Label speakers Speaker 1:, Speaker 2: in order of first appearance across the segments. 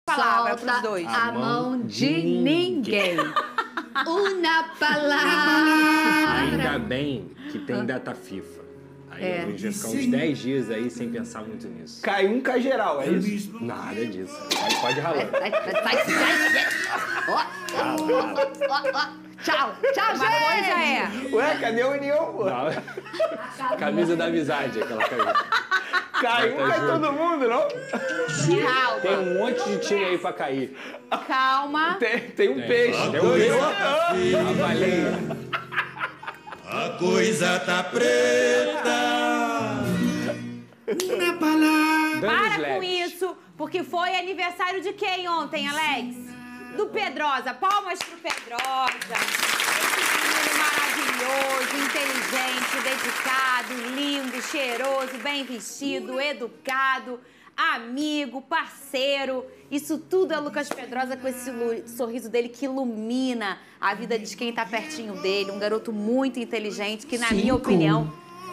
Speaker 1: Palavra pros dois.
Speaker 2: A mão de ninguém. Uma palavra.
Speaker 3: Ainda bem que tem data FIFA. Aí a gente vai ficar uns 10 dias aí sem pensar muito nisso.
Speaker 4: Cai um, cai geral, é isso?
Speaker 3: Nada disso. Pode ralar.
Speaker 2: Tchau, tchau,
Speaker 1: Uma coisa
Speaker 2: gente.
Speaker 4: Ué, cadê a união, pô?
Speaker 3: Camisa da amizade, aquela camisa.
Speaker 4: Cai um, cai todo mundo, não?
Speaker 1: Calma.
Speaker 3: Tem um monte de time aí pra cair.
Speaker 1: Calma.
Speaker 4: Tem um peixe.
Speaker 3: Tem um peixe. A baleia.
Speaker 5: A coisa tá preta. Uma palavra.
Speaker 1: Para com isso, porque foi aniversário de quem ontem, Alex? Do Pedrosa. Palmas pro Pedrosa. Esse menino maravilhoso, inteligente, dedicado, lindo, cheiroso, bem vestido, educado, amigo, parceiro. Isso tudo é Lucas Pedrosa com esse sorriso dele que ilumina a vida de quem tá pertinho dele. Um garoto muito inteligente que, na minha opinião,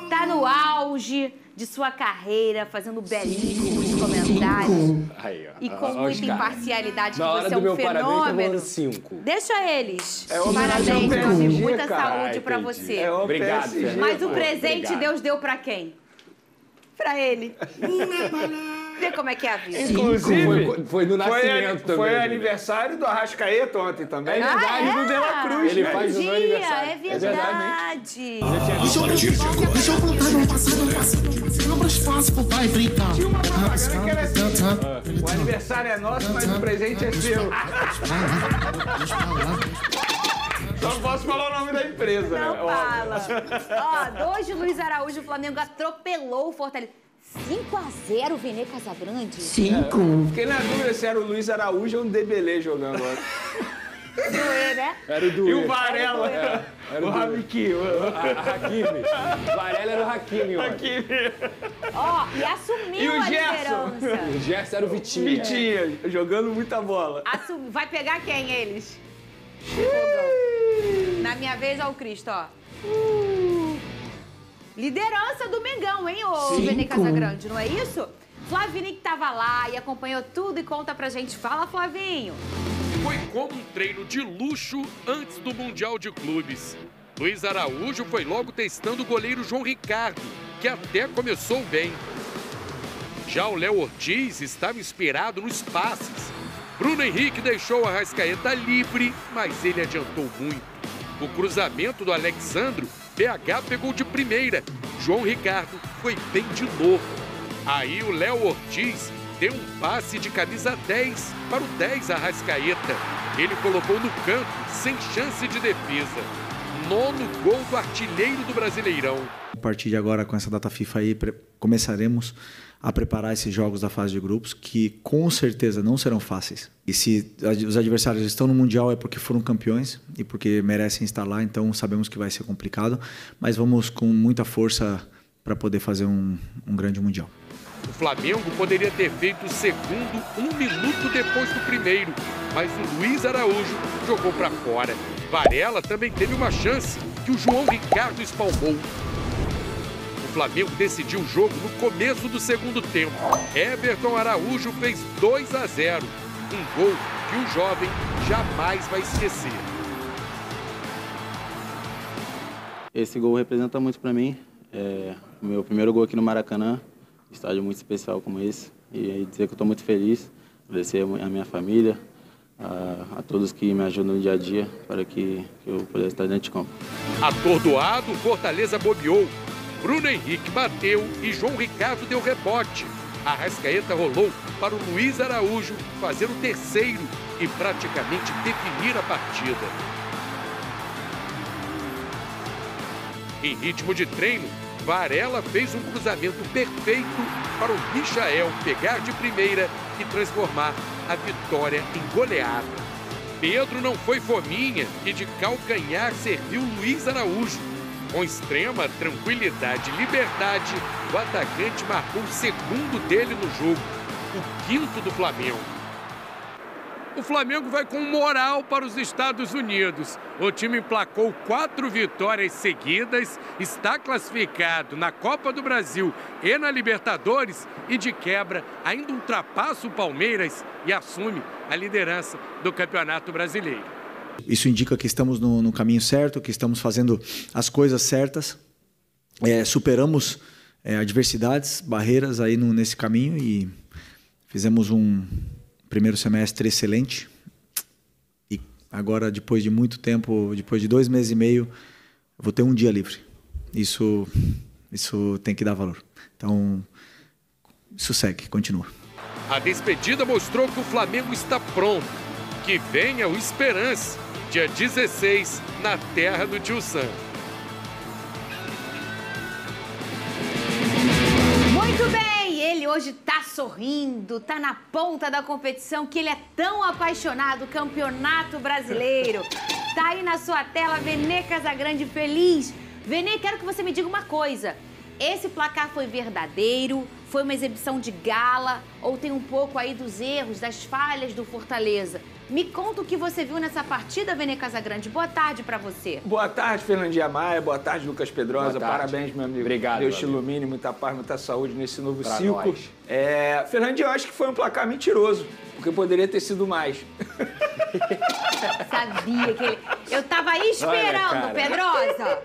Speaker 1: tá no auge de sua carreira, fazendo belíssimos comentários.
Speaker 3: Aí, ó.
Speaker 1: E com muita imparcialidade, que
Speaker 3: Na hora
Speaker 1: você é
Speaker 3: do
Speaker 1: um
Speaker 3: meu parabéns, tá
Speaker 1: fenômeno.
Speaker 3: falando 5.
Speaker 1: Deixa eles.
Speaker 4: É homenagem ao
Speaker 1: Parabéns, meu amigo.
Speaker 4: PSG,
Speaker 1: Muita
Speaker 4: cara.
Speaker 1: saúde pra
Speaker 3: entendi.
Speaker 1: você.
Speaker 4: É o
Speaker 3: Obrigado,
Speaker 4: PSG.
Speaker 3: Fernanda.
Speaker 1: Mas o
Speaker 3: Pô,
Speaker 1: presente
Speaker 3: obrigado.
Speaker 1: Deus deu pra quem? Pra ele. Vê como é que é a vida.
Speaker 4: Inclusive,
Speaker 3: Foi no nascimento também.
Speaker 4: foi
Speaker 3: né?
Speaker 4: aniversário do Arrascaeta ontem também.
Speaker 3: É verdade.
Speaker 4: E do De La Cruz,
Speaker 3: Ele
Speaker 4: né?
Speaker 3: faz no meu aniversário.
Speaker 1: É verdade.
Speaker 5: Deixa eu contar no passado. Não abra espaço pro pai brincar.
Speaker 4: Tinha uma propaganda que era assim: o aniversário é nosso, mas o presente é seu. Só não posso falar o nome da empresa.
Speaker 1: Não
Speaker 4: né? Óbvio.
Speaker 1: fala. Ó, 2 de Luiz Araújo, o Flamengo atropelou o Fortaleza. 5-0, Vene Casagrande.
Speaker 2: 5.
Speaker 4: Fiquei na dúvida se era o Luiz Araújo ou o Dembélé jogando agora.
Speaker 1: Doer, né?
Speaker 3: Era o do
Speaker 4: E o Varela.
Speaker 3: Era
Speaker 4: O
Speaker 3: o
Speaker 4: Rabiquinho.
Speaker 3: Hakimi. Varela era o Hakimi, ó.
Speaker 1: Ó, e assumiu
Speaker 4: E o
Speaker 1: a
Speaker 4: Gerson?
Speaker 1: liderança.
Speaker 3: O Gerson era o Vitinho.
Speaker 4: Vitinha, jogando muita bola.
Speaker 1: Vai pegar quem, eles? Na minha vez, ó, o Cristo, ó. Liderança do Mengão, hein, ô Vene Casagrande, não é isso? Flavinho que tava lá e acompanhou tudo e conta pra gente. Fala, Flavinho.
Speaker 6: Foi como um treino de luxo antes do Mundial de Clubes. Luiz Araújo foi logo testando o goleiro João Ricardo, que até começou bem. Já o Léo Ortiz estava inspirado nos passes. Bruno Henrique deixou o Arrascaeta livre, mas ele adiantou muito. O cruzamento do Alexandro, PH pegou de primeira. João Ricardo foi bem de novo. Aí o Léo Ortiz deu um passe de camisa 10 para o 10 Arrascaeta. Ele colocou no canto, sem chance de defesa. 9º gol do artilheiro do Brasileirão.
Speaker 7: A partir de agora, com essa data FIFA aí, começaremos a preparar esses jogos da fase de grupos, que com certeza não serão fáceis. E se os adversários estão no Mundial é porque foram campeões e porque merecem estar lá, então sabemos que vai ser complicado, mas vamos com muita força para poder fazer um grande Mundial.
Speaker 6: O Flamengo poderia ter feito o segundo 1 minuto depois do primeiro, mas o Luiz Araújo jogou para fora. Varela também teve uma chance que o João Ricardo espalmou. O Flamengo decidiu o jogo no começo do segundo tempo. Everton Araújo fez 2-0, um gol que o jovem jamais vai esquecer.
Speaker 8: Esse gol representa muito para mim. É o meu primeiro gol aqui no Maracanã, estádio muito especial como esse. E aí dizer que eu estou muito feliz, agradecer a minha família, a todos que me ajudam no dia a dia para que eu pudesse estar dentro de campo.
Speaker 6: Atordoado, Fortaleza bobeou. Bruno Henrique bateu e João Ricardo deu rebote. Arrascaeta rolou para o Luiz Araújo fazer o terceiro e praticamente definir a partida. Em ritmo de treino, Varela fez um cruzamento perfeito para o Michael pegar de primeira e transformar a vitória em goleada. Pedro não foi fominha e de calcanhar serviu Luiz Araújo. Com extrema tranquilidade e liberdade, o atacante marcou o segundo dele no jogo, o 5º do Flamengo. O Flamengo vai com moral para os Estados Unidos. O time emplacou 4 vitórias seguidas, está classificado na Copa do Brasil e na Libertadores e, de quebra, ainda ultrapassa o Palmeiras e assume a liderança do Campeonato Brasileiro.
Speaker 7: Isso indica que estamos no caminho certo, que estamos fazendo as coisas certas. Superamos adversidades, barreiras aí nesse caminho e fizemos um primeiro semestre excelente. E agora, depois de muito tempo, depois de 2 meses e meio, eu vou ter um dia livre. Isso tem que dar valor. Então, isso segue, continua.
Speaker 6: A despedida mostrou que o Flamengo está pronto. Que venha o Esperança, dia 16, na terra do Tio Sam.
Speaker 1: Muito bem, ele hoje tá sorrindo, tá na ponta da competição que ele é tão apaixonado, Campeonato Brasileiro. Tá aí na sua tela, Vene Casagrande feliz. Vene, quero que você me diga uma coisa. Esse placar foi verdadeiro? Foi uma exibição de gala? Ou tem um pouco aí dos erros, das falhas do Fortaleza? Me conta o que você viu nessa partida, Vene Casagrande. Boa tarde pra você.
Speaker 4: Boa tarde, Fernandinha Maia. Boa tarde, Lucas Pedrosa. Parabéns, meu amigo.
Speaker 3: Obrigado.
Speaker 4: Deus te ilumine, muita paz, muita saúde nesse novo
Speaker 3: pra
Speaker 4: ciclo.
Speaker 3: Nós.
Speaker 4: Fernandinha, eu acho que foi um placar mentiroso, porque poderia ter sido mais.
Speaker 1: Sabia que ele... Eu tava esperando, Pedrosa.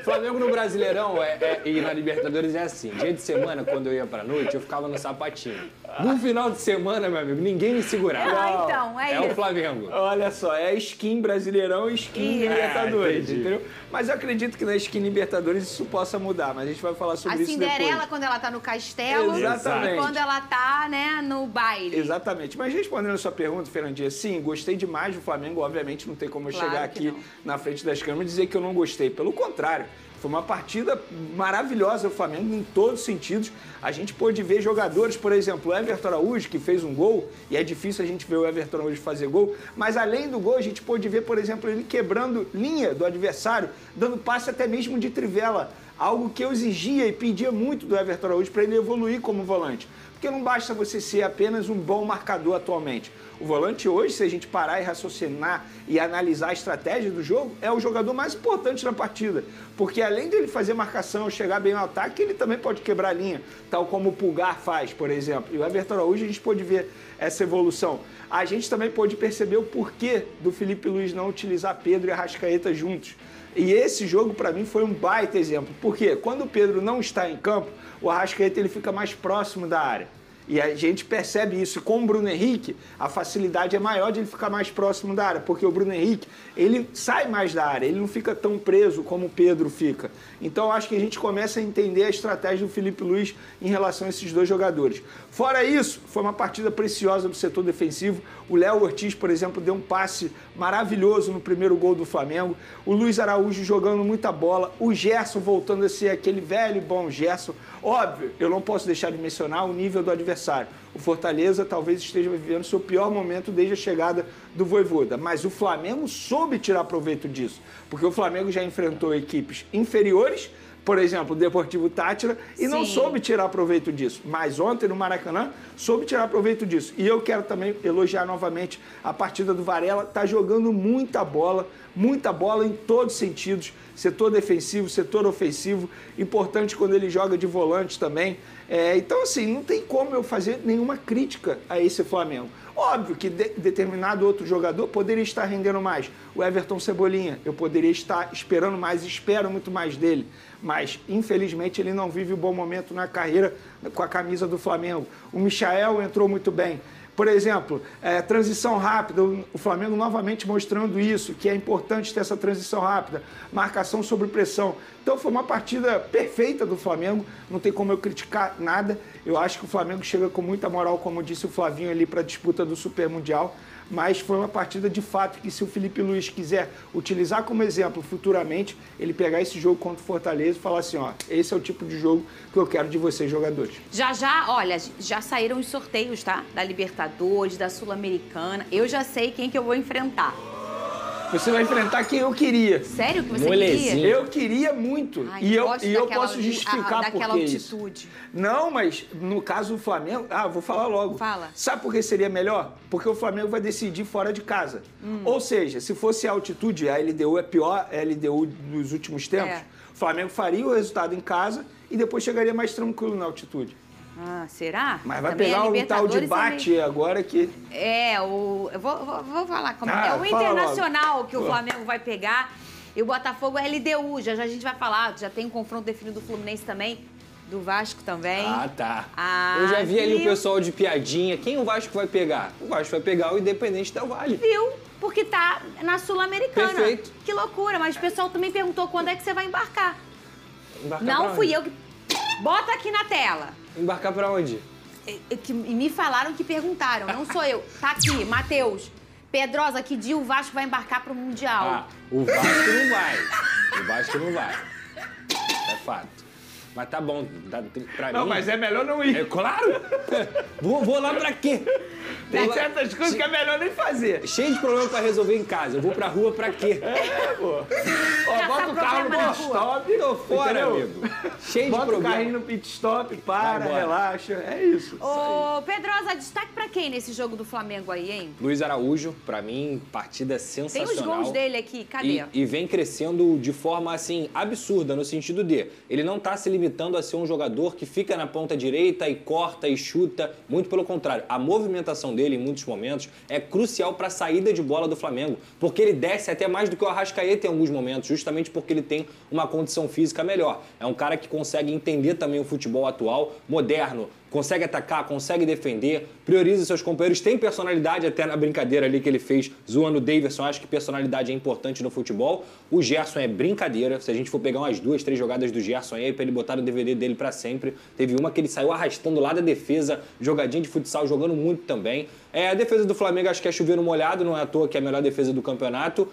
Speaker 3: Flamengo no Brasileirão e na Libertadores é assim. Dia de semana, quando eu ia pra noite, eu ficava no sapatinho. No final de semana, meu amigo, ninguém me segurava.
Speaker 1: Então, é
Speaker 3: isso.
Speaker 1: É
Speaker 3: o Flamengo.
Speaker 4: Olha só, é skin Brasileirão e skin Libertadores, entendeu? Mas eu acredito que na skin Libertadores isso possa mudar, mas a gente vai falar sobre isso depois.
Speaker 1: A Cinderela, quando ela tá no castelo.
Speaker 4: Exatamente.
Speaker 1: E quando ela tá, né, no baile.
Speaker 4: Exatamente. Mas respondendo a sua pergunta, Fernandinha, sim, gostei demais do Flamengo. Obviamente não tem como eu chegar aqui na frente das câmeras e dizer que eu não gostei. Pelo contrário, foi uma partida maravilhosa do Flamengo em todos os sentidos. A gente pôde ver jogadores, por exemplo, o Everton Araújo, que fez um gol, e é difícil a gente ver o Everton Araújo fazer gol, mas além do gol, a gente pôde ver, por exemplo, ele quebrando linha do adversário, dando passe até mesmo de trivela, algo que eu exigia e pedia muito do Everton Araújo para ele evoluir como volante. Porque não basta você ser apenas um bom marcador atualmente. O volante hoje, se a gente parar e raciocinar e analisar a estratégia do jogo, é o jogador mais importante na partida. Porque além dele fazer marcação, chegar bem ao ataque, ele também pode quebrar a linha, tal como o Pulgar faz, por exemplo. E o Everton Araújo, a gente pôde ver essa evolução. A gente também pôde perceber o porquê do Felipe Luiz não utilizar Pedro e Arrascaeta juntos. E esse jogo, para mim, foi um baita exemplo. Porque quando o Pedro não está em campo, o Arrascaeta ele fica mais próximo da área. E a gente percebe isso. Com o Bruno Henrique, a facilidade é maior de ele ficar mais próximo da área, porque o Bruno Henrique, ele sai mais da área, ele não fica tão preso como o Pedro fica. Então, acho que a gente começa a entender a estratégia do Felipe Luiz em relação a esses dois jogadores. Fora isso, foi uma partida preciosa do setor defensivo. O Léo Ortiz, por exemplo, deu um passe maravilhoso no primeiro gol do Flamengo. O Luiz Araújo jogando muita bola. O Gerson voltando a ser aquele velho e bom Gerson. Óbvio, eu não posso deixar de mencionar o nível do adversário. O Fortaleza talvez esteja vivendo seu pior momento desde a chegada do Vojvoda. Mas o Flamengo soube tirar proveito disso. Porque o Flamengo já enfrentou equipes inferiores, por exemplo, o Deportivo Táchira, e não soube tirar proveito disso. Mas ontem, no Maracanã, soube tirar proveito disso. E eu quero também elogiar novamente a partida do Varela. Está jogando muita bola em todos os sentidos. Setor defensivo, setor ofensivo. Importante quando ele joga de volante também. Então, assim, não tem como eu fazer nenhuma crítica a esse Flamengo. Óbvio que determinado outro jogador poderia estar rendendo mais. O Everton Cebolinha, eu poderia estar esperando mais, espero muito mais dele. Mas, infelizmente, ele não vive um bom momento na carreira com a camisa do Flamengo. O Michael entrou muito bem. Por exemplo, transição rápida, o Flamengo novamente mostrando isso, que é importante ter essa transição rápida, marcação sob pressão. Então foi uma partida perfeita do Flamengo, não tem como eu criticar nada. Eu acho que o Flamengo chega com muita moral, como disse o Flavinho ali, para a disputa do Super Mundial. Mas foi uma partida de fato que, se o Felipe Luiz quiser utilizar como exemplo futuramente, ele pegar esse jogo contra o Fortaleza e falar assim, ó, esse é o tipo de jogo que eu quero de vocês, jogadores.
Speaker 1: Olha, já saíram os sorteios, tá? Da Libertadores, da Sul-Americana. Eu já sei quem que eu vou enfrentar.
Speaker 4: Você vai enfrentar quem eu queria.
Speaker 1: Sério que você
Speaker 3: Molezinho.
Speaker 1: queria?
Speaker 4: Eu queria muito.
Speaker 1: Ai,
Speaker 4: E eu
Speaker 1: daquela-
Speaker 4: posso justificar
Speaker 1: daquela
Speaker 4: por que isso.
Speaker 1: altitude.
Speaker 4: Não, mas no caso do Flamengo... Ah, vou falar logo.
Speaker 1: Fala.
Speaker 4: Sabe por que seria melhor? Porque o Flamengo vai decidir fora de casa. Ou seja, se fosse a altitude, a LDU é pior, a LDU dos últimos tempos,
Speaker 1: É.
Speaker 4: o Flamengo faria o resultado em casa e depois chegaria mais tranquilo na altitude.
Speaker 1: Ah, será?
Speaker 4: Mas vai
Speaker 1: Também
Speaker 4: pegar
Speaker 1: a
Speaker 4: um tal de
Speaker 1: Libertadores
Speaker 4: bate agora que...
Speaker 1: eu vou falar como é. É o
Speaker 4: fala
Speaker 1: Internacional que o
Speaker 4: Pô.
Speaker 1: Flamengo vai pegar. E o Botafogo é LDU. Já a gente vai falar. Já tem um confronto definido do Fluminense também. Do Vasco também.
Speaker 3: Ah, tá.
Speaker 1: Ah,
Speaker 3: Eu já vi ali o
Speaker 1: viu?
Speaker 3: pessoal de piadinha. Quem o Vasco vai pegar? O Vasco vai pegar o Independente Del Valle.
Speaker 1: Viu? Porque tá na Sul-Americana.
Speaker 3: Perfeito.
Speaker 1: Que loucura. Mas o pessoal também perguntou quando é que você vai embarcar.
Speaker 3: Embarcar
Speaker 1: Não
Speaker 3: pra
Speaker 1: fui
Speaker 3: onde?
Speaker 1: eu que... Bota aqui na tela.
Speaker 3: Embarcar pra onde?
Speaker 1: E me falaram que perguntaram, não sou eu. Tá aqui, Matheus. Pedrosa, que dia o Vasco vai embarcar pro Mundial?
Speaker 3: Ah, o Vasco não vai. O Vasco não vai. É fato. Mas tá bom, pra
Speaker 4: Não,
Speaker 3: mim...
Speaker 4: mas é melhor não ir.
Speaker 3: É claro! vou lá pra quê?
Speaker 4: Tem
Speaker 3: Vou lá-
Speaker 4: certas coisas que é melhor nem fazer.
Speaker 3: Cheio de problema pra resolver em casa. Eu vou pra rua pra quê?
Speaker 4: Ó, bota o carro no
Speaker 1: problema na
Speaker 4: pit
Speaker 1: rua.
Speaker 4: stop.
Speaker 3: Tô fora,
Speaker 4: entendeu?
Speaker 3: amigo. Cheio de
Speaker 4: Bota o
Speaker 3: problema.
Speaker 4: carrinho no pit stop, para,
Speaker 3: Vai embora.
Speaker 4: relaxa. É isso.
Speaker 1: Ô, Pedrosa, destaque pra quem nesse jogo do Flamengo aí, hein?
Speaker 3: Luiz Araújo, pra mim, partida
Speaker 1: Tem
Speaker 3: sensacional.
Speaker 1: os gols dele aqui, cadê?
Speaker 3: E vem crescendo de forma, assim, absurda, no sentido de ele não tá se limitando a ser um jogador que fica na ponta direita e corta e chuta. Muito pelo contrário, a movimentação dele, em muitos momentos, é crucial para a saída de bola do Flamengo, porque ele desce até mais do que o Arrascaeta em alguns momentos, justamente porque ele tem uma condição física melhor. É um cara que consegue entender também o futebol atual, moderno, consegue atacar, consegue defender, prioriza seus companheiros, tem personalidade, até na brincadeira ali que ele fez zoando o Davidson, acho que personalidade é importante no futebol. O Gerson é brincadeira, se a gente for pegar umas 2, 3 jogadas do Gerson aí, pra ele botar no DVD dele pra sempre, teve uma que ele saiu arrastando lá da defesa, jogadinha de futsal, jogando muito também. A defesa do Flamengo acho que é chover no molhado, não é à toa que é a melhor defesa do campeonato.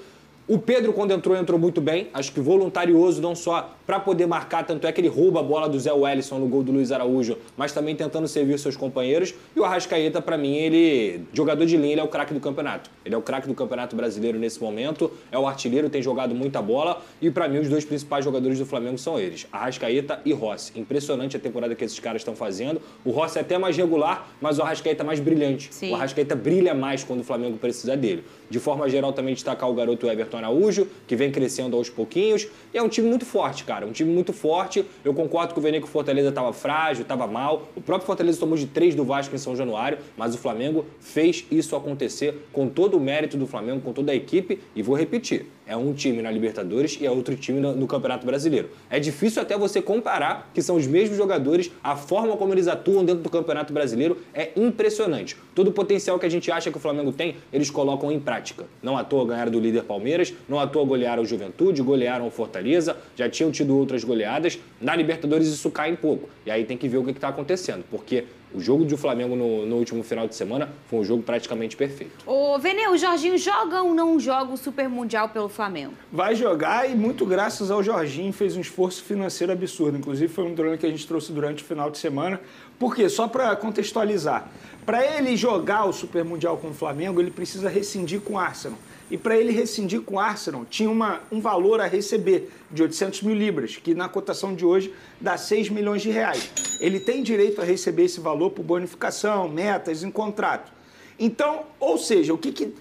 Speaker 3: O Pedro, quando entrou muito bem. Acho que voluntarioso, não só para poder marcar, tanto é que ele rouba a bola do Zé Wellison no gol do Luiz Araújo, mas também tentando servir seus companheiros. E o Arrascaeta, para mim, ele, jogador de linha, ele é o craque do campeonato. Ele é o craque do Campeonato Brasileiro nesse momento, é o artilheiro, tem jogado muita bola. E para mim, os dois principais jogadores do Flamengo são eles, Arrascaeta e Rossi. Impressionante a temporada que esses caras estão fazendo. O Rossi é até mais regular, mas o Arrascaeta é mais brilhante.
Speaker 1: Sim.
Speaker 3: O Arrascaeta brilha mais quando o Flamengo precisa dele. De forma geral, também destacar o garoto Everton Araújo, que vem crescendo aos pouquinhos. E é um time muito forte, cara. Um time muito forte. Eu concordo com o Vene que o Fortaleza estava frágil, estava mal. O próprio Fortaleza tomou de 3 do Vasco em São Januário, mas o Flamengo fez isso acontecer com todo o mérito do Flamengo, com toda a equipe. E vou repetir, é um time na Libertadores e é outro time no Campeonato Brasileiro. É difícil até você comparar, que são os mesmos jogadores, a forma como eles atuam dentro do Campeonato Brasileiro é impressionante. Todo o potencial que a gente acha que o Flamengo tem, eles colocam em prática. Não à toa ganharam do líder Palmeiras, não à toa golearam o Juventude, golearam o Fortaleza, já tinham tido outras goleadas. Na Libertadores isso cai um pouco. E aí tem que ver o que está acontecendo, porque o jogo do Flamengo no último final de semana foi um jogo praticamente perfeito.
Speaker 1: Ô, Vene, o Jorginho joga ou não joga o Super Mundial pelo Flamengo?
Speaker 4: Vai jogar e muito graças ao Jorginho, fez um esforço financeiro absurdo. Inclusive foi um drone que a gente trouxe durante o final de semana. Por quê? Só para contextualizar. Para ele jogar o Super Mundial com o Flamengo, ele precisa rescindir com o Arsenal. E para ele rescindir com o Arsenal, tinha um valor a receber de 800 mil libras, que na cotação de hoje dá 6 milhões de reais. Ele tem direito a receber esse valor por bonificação, metas em contrato. Então, ou seja, o que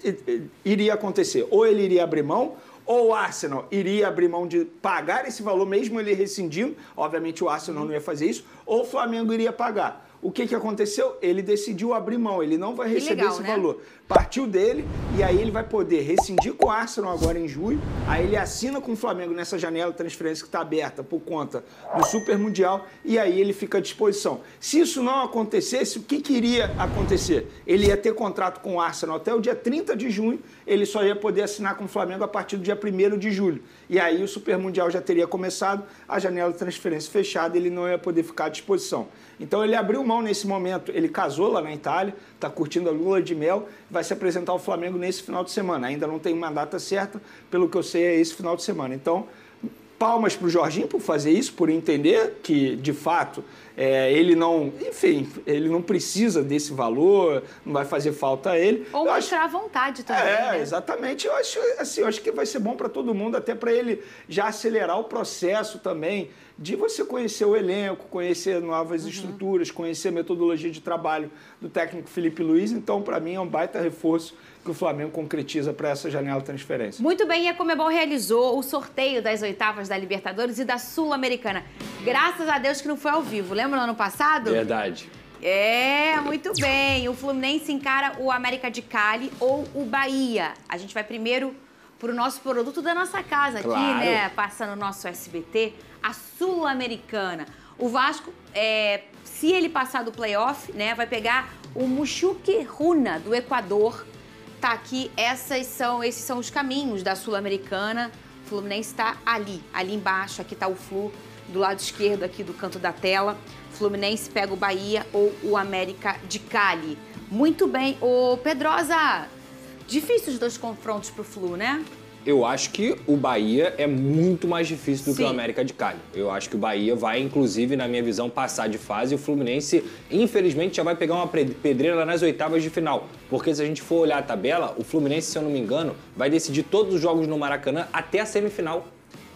Speaker 4: iria acontecer? Ou ele iria abrir mão, ou o Arsenal iria abrir mão de pagar esse valor, mesmo ele rescindindo. Obviamente o Arsenal não ia fazer isso, ou o Flamengo iria pagar. O que aconteceu? Ele decidiu abrir mão, ele não vai receber esse valor. Partiu dele e aí ele vai poder rescindir com o Arsenal agora em julho, aí ele assina com o Flamengo nessa janela de transferência que está aberta por conta do Super Mundial e aí ele fica à disposição. Se isso não acontecesse, o que iria acontecer? Ele ia ter contrato com o Arsenal até o dia 30 de junho, ele só ia poder assinar com o Flamengo a partir do dia 1º de julho. E aí o Super Mundial já teria começado, a janela de transferência fechada, ele não ia poder ficar à disposição. Então ele abriu mão nesse momento, ele casou lá na Itália, está curtindo a lua de mel, vai se apresentar ao Flamengo nesse final de semana. Ainda não tem uma data certa, pelo que eu sei é esse final de semana. Então, palmas para o Jorginho por fazer isso, por entender que, de fato, Ele não, enfim, ele não precisa desse valor, não vai fazer falta a ele.
Speaker 1: Ou mostrar vontade também, né?
Speaker 4: Exatamente. Eu acho que vai ser bom para todo mundo, até para ele já acelerar o processo também de você conhecer o elenco, conhecer novas estruturas, conhecer a metodologia de trabalho do técnico Felipe Luiz. Então, para mim, é um baita reforço que o Flamengo concretiza para essa janela de transferência.
Speaker 1: Muito bem, e a Conmebol realizou o sorteio das oitavas da Libertadores e da Sul-Americana. Graças a Deus que não foi ao vivo. Lembra no ano passado?
Speaker 3: Verdade.
Speaker 1: Muito bem. O Fluminense encara o América de Cali ou o Bahia. A gente vai primeiro pro nosso produto da nossa casa aqui, né? Passando o nosso SBT, a Sul-Americana. O Vasco, se ele passar do playoff, né, vai pegar o Mushuque Runa, do Equador. Tá aqui, esses são os caminhos da Sul-Americana. O Fluminense está ali embaixo. Aqui tá o Flu, do lado esquerdo aqui do canto da tela. O Fluminense pega o Bahia ou o América de Cali. Muito bem. Ô, Pedrosa, difícil os dois confrontos pro Flu, né?
Speaker 3: Eu acho que o Bahia é muito mais difícil do que o América de Cali. Eu acho que o Bahia vai, inclusive, na minha visão, passar de fase. E o Fluminense, infelizmente, já vai pegar uma pedreira nas oitavas de final. Porque se a gente for olhar a tabela, o Fluminense, se eu não me engano, vai decidir todos os jogos no Maracanã até a semifinal.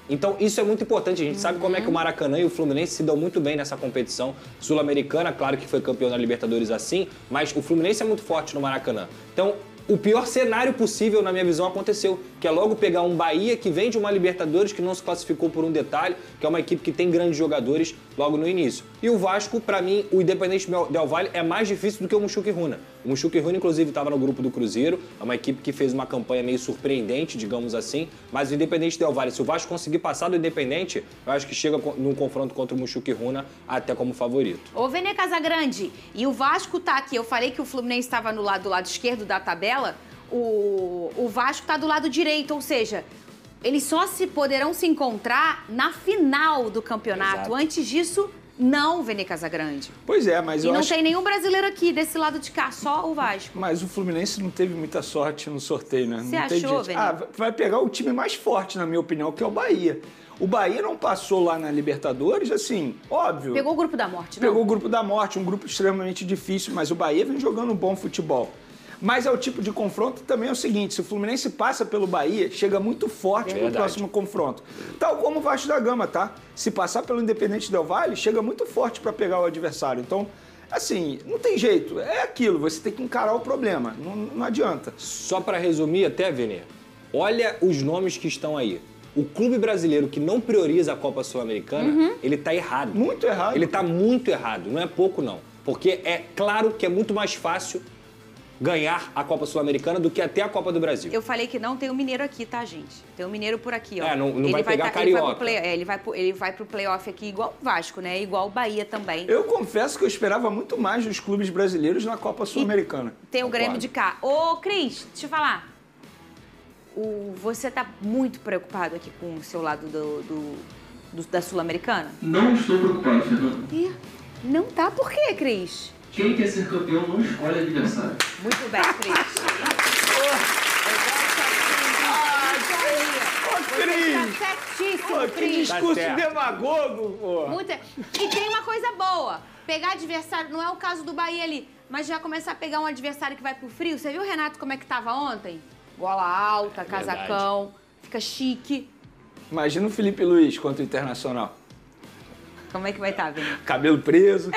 Speaker 3: Então, isso é muito importante. A gente sabe como é que o Maracanã e o Fluminense se dão muito bem nessa competição sul-americana. Claro que foi campeão da Libertadores assim, mas o Fluminense é muito forte no Maracanã. Então, o pior cenário possível, na minha visão, aconteceu, que é logo pegar um Bahia que vem de uma Libertadores que não se classificou por um detalhe, que é uma equipe que tem grandes jogadores logo no início. E o Vasco, pra mim, o Independente Del Valle é mais difícil do que o Mushuque Runa. O Mushuque Runa, inclusive, estava no grupo do Cruzeiro, é uma equipe que fez uma campanha meio surpreendente, digamos assim, mas o Independente Del Valle, se o Vasco conseguir passar do Independente, eu acho que chega num confronto contra o Mushuque Runa até como favorito.
Speaker 1: Ô, Vene Casagrande, e o Vasco tá aqui, eu falei que o Fluminense estava do lado esquerdo da tabela, o Vasco tá do lado direito, ou seja, eles só poderão se encontrar na final do campeonato.
Speaker 3: Exato.
Speaker 1: Antes disso, não, Vene Casagrande.
Speaker 4: Pois é, mas
Speaker 1: eu acho... E não tem nenhum brasileiro aqui desse lado de cá, só o Vasco.
Speaker 4: Mas o Fluminense não teve muita sorte no sorteio, né?
Speaker 1: Você achou, Vene?
Speaker 4: Vai pegar o time mais forte, na minha opinião, que é o Bahia. O Bahia não passou lá na Libertadores, assim, óbvio.
Speaker 1: Pegou o grupo da morte, não?
Speaker 4: Pegou o grupo da morte, um grupo extremamente difícil, mas o Bahia vem jogando um bom futebol. Mas é o tipo de confronto também é o seguinte, se o Fluminense passa pelo Bahia, chega muito forte pro próximo confronto. Tal como o Vasco da Gama, tá? Se passar pelo Independente Del Valle, chega muito forte para pegar o adversário. Então, assim, não tem jeito. É aquilo, você tem que encarar o problema. Não adianta.
Speaker 3: Só para resumir até, Vene, olha os nomes que estão aí. O clube brasileiro que não prioriza a Copa Sul-Americana, ele tá errado.
Speaker 4: Muito errado.
Speaker 3: Ele tá muito errado, não é pouco não. Porque é claro que é muito mais fácil ganhar a Copa Sul-Americana do que até a Copa do Brasil.
Speaker 1: Eu falei que não tem um mineiro aqui, tá, gente? Tem um mineiro por aqui, ó.
Speaker 3: Não vai pegar carioca.
Speaker 1: Ele vai pro playoff aqui igual o Vasco, né? Igual o Bahia também.
Speaker 4: Eu confesso que eu esperava muito mais dos clubes brasileiros na Copa Sul-Americana.
Speaker 1: Tem o Grêmio de cá. Ô, Cris, deixa eu falar. Você tá muito preocupado aqui com o seu lado da Sul-Americana?
Speaker 9: Não estou preocupado, Fernando.
Speaker 1: Não tá? Por quê, Cris?
Speaker 9: Quem quer ser campeão não escolhe adversário.
Speaker 1: Muito bem, Cris.
Speaker 4: Cris!
Speaker 1: Tá certíssimo,
Speaker 4: Que discurso demagogo, pô.
Speaker 1: E tem uma coisa boa. Pegar adversário, não é o caso do Bahia ali, mas já começar a pegar um adversário que vai pro frio. Você viu, Renato, como é que tava ontem? Gola alta, casacão, fica chique.
Speaker 4: Imagina o Felipe Luiz contra o Internacional.
Speaker 1: Como é que vai estar, Vini?
Speaker 4: Cabelo preso.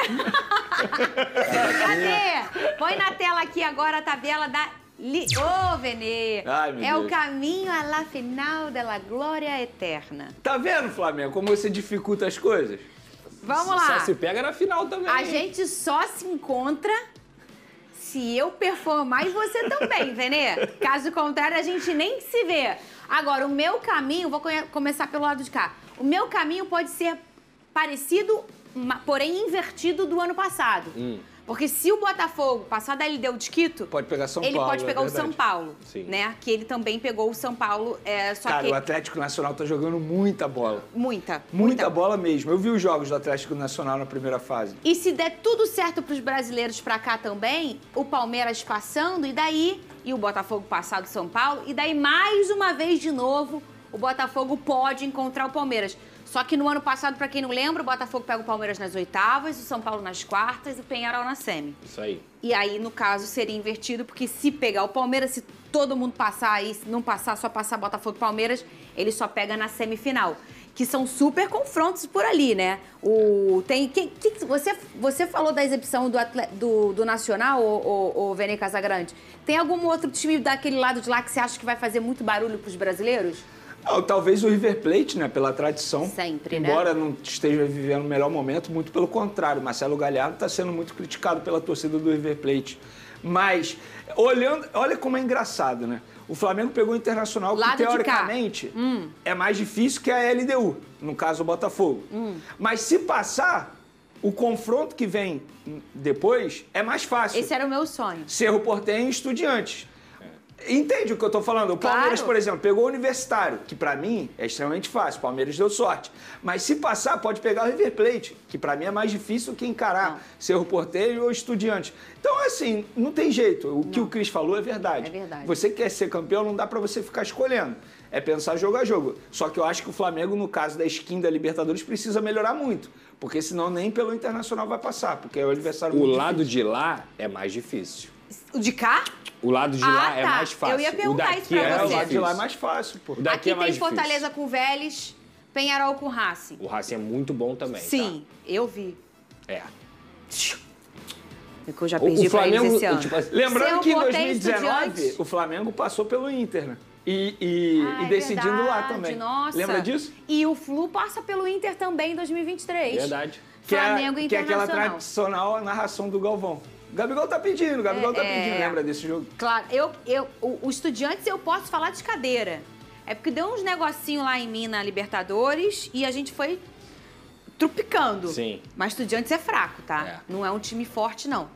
Speaker 1: Cadê? Põe na tela aqui agora a tabela da... Ô, Vene! É o caminho à la final da glória eterna.
Speaker 4: Tá vendo, Flamengo, como você dificulta as coisas?
Speaker 1: Vamos lá.
Speaker 3: Só se pega na final também.
Speaker 1: A gente só se encontra se eu performar e você também, Vene. Caso contrário, a gente nem se vê. Agora, o meu caminho, vou começar pelo lado de cá. O meu caminho pode ser parecido, porém invertido do ano passado. Porque se o Botafogo passar da LDU de Quito,
Speaker 4: pode pegar São Paulo,
Speaker 1: ele pode pegar o São Paulo,
Speaker 3: Sim.
Speaker 1: né? Que ele também pegou o São Paulo, só
Speaker 4: Cara,
Speaker 1: que...
Speaker 4: o Atlético Nacional tá jogando muita bola.
Speaker 1: Muita
Speaker 4: bola mesmo. Eu vi os jogos do Atlético Nacional na primeira fase.
Speaker 1: E se der tudo certo pros brasileiros pra cá também, o Palmeiras passando, e o Botafogo passar do São Paulo, e daí mais uma vez de novo, o Botafogo pode encontrar o Palmeiras. Só que no ano passado, pra quem não lembra, o Botafogo pega o Palmeiras nas oitavas, o São Paulo nas quartas e o Peñarol na semi.
Speaker 3: Isso aí.
Speaker 1: E aí, no caso, seria invertido, porque se pegar o Palmeiras, se todo mundo passar aí, se não passar, só passar Botafogo e Palmeiras, ele só pega na semifinal. Que são super confrontos por ali, né? Você falou da exibição do Nacional, o Vene Casagrande. Tem algum outro time daquele lado de lá que você acha que vai fazer muito barulho pros brasileiros?
Speaker 4: Não, talvez o River Plate, né? Pela tradição.
Speaker 1: Sempre, né?
Speaker 4: Embora não esteja vivendo o melhor momento, muito pelo contrário. Marcelo Galhardo está sendo muito criticado pela torcida do River Plate. Mas, olha como é engraçado, né? O Flamengo pegou o Internacional, que teoricamente é mais difícil que a LDU, no caso o Botafogo. Mas se passar, o confronto que vem depois é mais fácil.
Speaker 1: Esse era o meu sonho.
Speaker 4: Cerro Porteño e Estudiantes. Entende o que eu tô falando? O Palmeiras, por exemplo, pegou o Universitário, que pra mim é extremamente fácil. O Palmeiras deu sorte. Mas se passar, pode pegar o River Plate, que pra mim é mais difícil que encarar Cerro Porteño ou Estudiantes. Então, assim, não tem jeito. O que o Cris falou é verdade.
Speaker 1: É verdade.
Speaker 4: Você quer ser campeão, não dá pra você ficar escolhendo. É pensar jogo a jogo. Só que eu acho que o Flamengo, no caso da skin da Libertadores, precisa melhorar muito. Porque senão nem pelo Internacional vai passar, porque é o adversário
Speaker 3: O
Speaker 4: muito
Speaker 3: lado
Speaker 4: difícil.
Speaker 3: de lá é mais difícil.
Speaker 1: O de cá?
Speaker 3: O lado de lá é mais fácil.
Speaker 1: Eu ia perguntar isso pra
Speaker 3: é
Speaker 1: você.
Speaker 4: O lado de lá é mais fácil, pô.
Speaker 3: O daqui
Speaker 1: Aqui
Speaker 3: é mais
Speaker 1: tem Fortaleza
Speaker 3: difícil.
Speaker 1: com Vélez, Peñarol com Racing.
Speaker 3: O Racing é muito bom também,
Speaker 1: Sim, eu vi.
Speaker 3: tá? É.
Speaker 1: Que eu já perdi pra eles esse ano.
Speaker 3: tipo assim,
Speaker 4: Lembrando
Speaker 1: Cerro
Speaker 4: que em
Speaker 1: Porteño,
Speaker 4: 2019
Speaker 1: Estudiantes.
Speaker 4: o Flamengo passou pelo Inter, né? E decidindo lá também.
Speaker 1: Nossa.
Speaker 4: Lembra disso?
Speaker 1: E o Flu passa pelo Inter também em 2023.
Speaker 3: Verdade.
Speaker 1: Flamengo e
Speaker 4: que é aquela
Speaker 1: Internacional.
Speaker 4: tradicional narração do Galvão. O Gabigol tá pedindo, lembra desse jogo?
Speaker 1: Claro, o Estudiantes eu posso falar de cadeira. É porque deu uns negocinhos lá em mim na Libertadores e a gente foi trupicando.
Speaker 3: Sim.
Speaker 1: Mas Estudiantes é fraco, tá?
Speaker 3: É.
Speaker 1: Não é um time forte, não.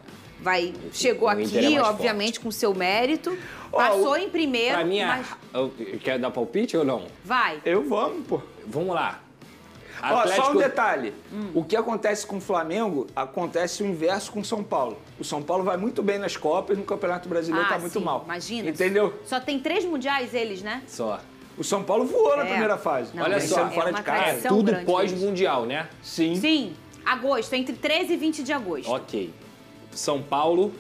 Speaker 1: Chegou
Speaker 3: O Inter é
Speaker 1: aqui,
Speaker 3: mais
Speaker 1: obviamente, com seu mérito.
Speaker 4: Ó,
Speaker 1: Passou em primeiro,
Speaker 3: Pra mim,
Speaker 1: mas...
Speaker 3: quer dar palpite ou não?
Speaker 1: Vai.
Speaker 4: Vamos, pô.
Speaker 3: Vamos lá.
Speaker 4: Ó, só um detalhe. O que acontece com o Flamengo, acontece o inverso com o São Paulo. O São Paulo vai muito bem nas Copas e no Campeonato Brasileiro tá muito
Speaker 1: sim,
Speaker 4: mal.
Speaker 1: Imagina.
Speaker 4: Entendeu?
Speaker 1: Só tem 3 mundiais eles, né?
Speaker 3: Só.
Speaker 4: O São Paulo voou na primeira fase.
Speaker 1: Não,
Speaker 3: Olha
Speaker 1: mas
Speaker 3: só,
Speaker 1: é
Speaker 4: fora
Speaker 1: uma
Speaker 4: de casa.
Speaker 1: tradição
Speaker 3: Tudo
Speaker 1: grande
Speaker 3: pós-mundial, né?
Speaker 4: Sim.
Speaker 1: Sim, agosto, entre 13 e 20 de agosto.
Speaker 3: Ok. São Paulo,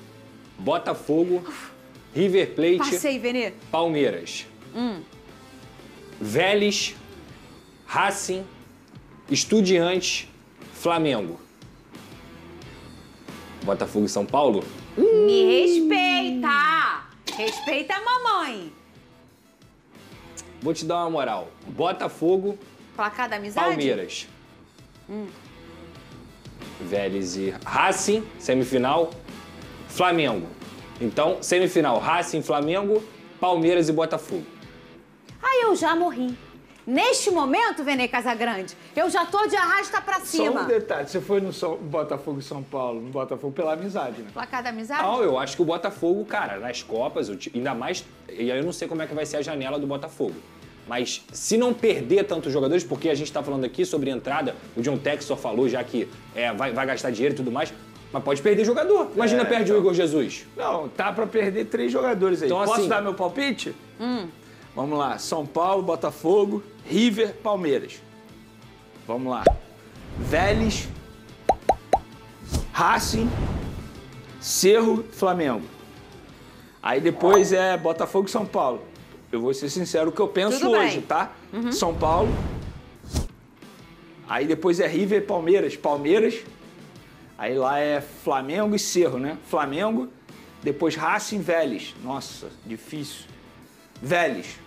Speaker 3: Botafogo, River Plate,
Speaker 1: Passei, Venê.
Speaker 3: Palmeiras. Vélez, Racing, Estudiantes, Flamengo. Botafogo e São Paulo?
Speaker 1: Me respeita! Respeita a mamãe.
Speaker 3: Vou te dar uma moral. Botafogo,
Speaker 1: Placar da amizade?
Speaker 3: Palmeiras. Vélez e Racing, semifinal, Flamengo. Então, semifinal, Racing, Flamengo, Palmeiras e Botafogo.
Speaker 1: Ai, eu já morri. Neste momento, Vene Casagrande, eu já tô de arrasta pra
Speaker 4: Só
Speaker 1: cima.
Speaker 4: um detalhe, você foi no Botafogo e São Paulo, no Botafogo pela amizade, né?
Speaker 1: Placar da amizade?
Speaker 3: Não, eu acho que o Botafogo, cara, nas Copas, ainda mais... E aí eu não sei como é que vai ser a janela do Botafogo. Mas se não perder tantos jogadores, porque a gente tá falando aqui sobre entrada, o John Textor falou já que vai gastar dinheiro e tudo mais, mas pode perder jogador. Imagina, perde o Igor Jesus.
Speaker 4: Não, tá pra perder 3 jogadores aí.
Speaker 3: Então,
Speaker 4: Posso
Speaker 3: assim-
Speaker 4: dar meu palpite? Vamos lá. São Paulo, Botafogo, River, Palmeiras. Vamos lá. Vélez, Racing, Cerro, Flamengo. Aí depois é Botafogo e São Paulo. Eu vou ser sincero, o que eu penso
Speaker 1: Tudo
Speaker 4: hoje,
Speaker 1: bem.
Speaker 4: tá? São Paulo. Aí depois é River e Palmeiras. Palmeiras. Aí lá é Flamengo e Cerro, né? Flamengo. Depois Racing, Vélez. Nossa, difícil. Vélez.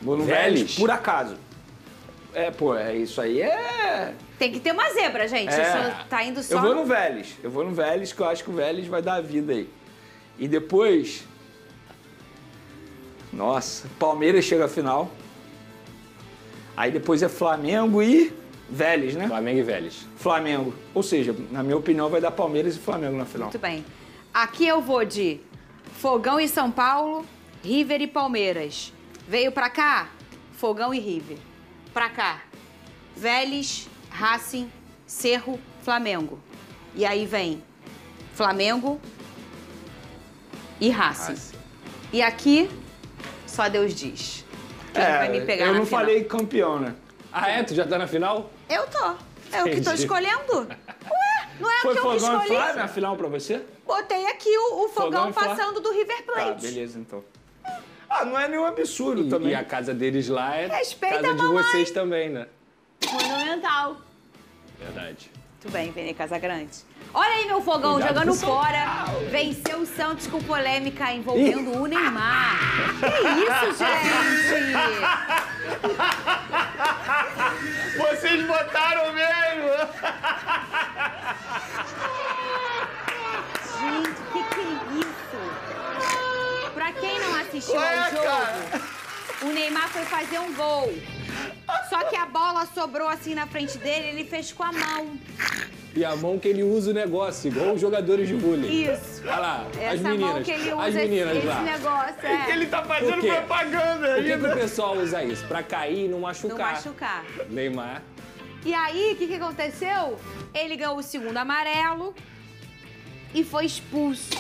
Speaker 4: Vou no Vélez por acaso. Isso aí é...
Speaker 1: Tem que ter uma zebra, gente. Isso tá indo só...
Speaker 4: Eu vou no Vélez. Eu vou no Vélez, que eu acho que o Vélez vai dar a vida aí. E depois... Nossa, Palmeiras chega à final. Aí depois é Flamengo e Vélez, né?
Speaker 3: Flamengo e Vélez.
Speaker 4: Flamengo. Ou seja, na minha opinião, vai dar Palmeiras e Flamengo na final.
Speaker 1: Muito bem. Aqui eu vou de Fogão e São Paulo, River e Palmeiras. Veio pra cá, Fogão e River. Pra cá, Vélez, Racing, Cerro, Flamengo. E aí vem Flamengo e Racing. E aqui, só Deus diz. Quem vai me pegar
Speaker 4: eu
Speaker 1: na
Speaker 4: não
Speaker 1: final.
Speaker 4: falei campeão, né?
Speaker 3: Ah, tu já tá na final?
Speaker 1: Eu tô. Eu que tô
Speaker 3: Entendi.
Speaker 1: escolhendo. Ué, não é o
Speaker 4: Foi
Speaker 1: que eu
Speaker 4: Fogão e
Speaker 1: escolhi?
Speaker 4: Flá na final pra você?
Speaker 1: Botei aqui o Fogão
Speaker 4: e Flá?
Speaker 1: passando do River
Speaker 4: Tá,
Speaker 1: Plate.
Speaker 4: beleza, então. Ah, não é nenhum absurdo também.
Speaker 3: E a casa deles lá é
Speaker 1: Respeita
Speaker 3: casa
Speaker 1: a
Speaker 3: de
Speaker 1: mamãe.
Speaker 3: vocês também, né?
Speaker 1: Monumental.
Speaker 3: Verdade.
Speaker 1: Muito bem, Vene Casagrande. Olha aí meu Fogão
Speaker 4: Cuidado
Speaker 1: jogando
Speaker 4: com o São
Speaker 1: fora. Venceu o Santos com polêmica envolvendo o Neymar. Que isso, gente?
Speaker 4: Vocês botaram mesmo!
Speaker 1: Gente, que é isso? Pra quem não assistiu
Speaker 4: Ué,
Speaker 1: ao jogo,
Speaker 4: cara.
Speaker 1: o Neymar foi fazer um gol. Só que a bola sobrou assim na frente dele, ele fez com a mão.
Speaker 3: E a mão que ele usa o negócio, igual os jogadores de vôlei.
Speaker 1: Isso.
Speaker 3: Olha lá, as
Speaker 1: Essa
Speaker 3: meninas.
Speaker 1: mão que ele usa,
Speaker 3: as meninas
Speaker 1: esse
Speaker 3: lá.
Speaker 1: negócio, é.
Speaker 4: Ele tá
Speaker 3: Por
Speaker 4: fazendo
Speaker 3: quê?
Speaker 4: propaganda
Speaker 3: Por que
Speaker 4: ainda.
Speaker 3: o pessoal usa isso? Pra cair e não
Speaker 1: Não
Speaker 3: machucar.
Speaker 1: machucar.
Speaker 3: Neymar.
Speaker 1: E aí, o que aconteceu? Ele ganhou o segundo amarelo e foi expulso.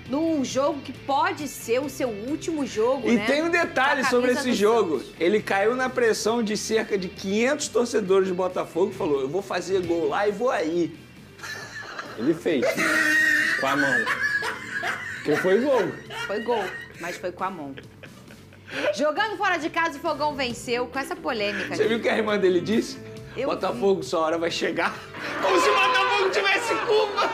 Speaker 1: Num jogo que pode ser o seu último jogo,
Speaker 4: E
Speaker 1: né?
Speaker 4: tem um detalhe
Speaker 1: Com a
Speaker 4: sobre
Speaker 1: camisa
Speaker 4: esse
Speaker 1: do
Speaker 4: jogo.
Speaker 1: Santos.
Speaker 4: Ele caiu na pressão de cerca de 500 torcedores do Botafogo e falou, eu vou fazer gol lá e vou aí.
Speaker 3: Ele fez. Com a mão. Porque foi gol.
Speaker 1: Foi gol, mas foi com a mão. Jogando fora de casa, o Fogão venceu com essa polêmica.
Speaker 4: Você viu o que a irmã dele disse?
Speaker 1: Eu
Speaker 4: Botafogo, sua hora vai chegar. Como se o Botafogo tivesse culpa.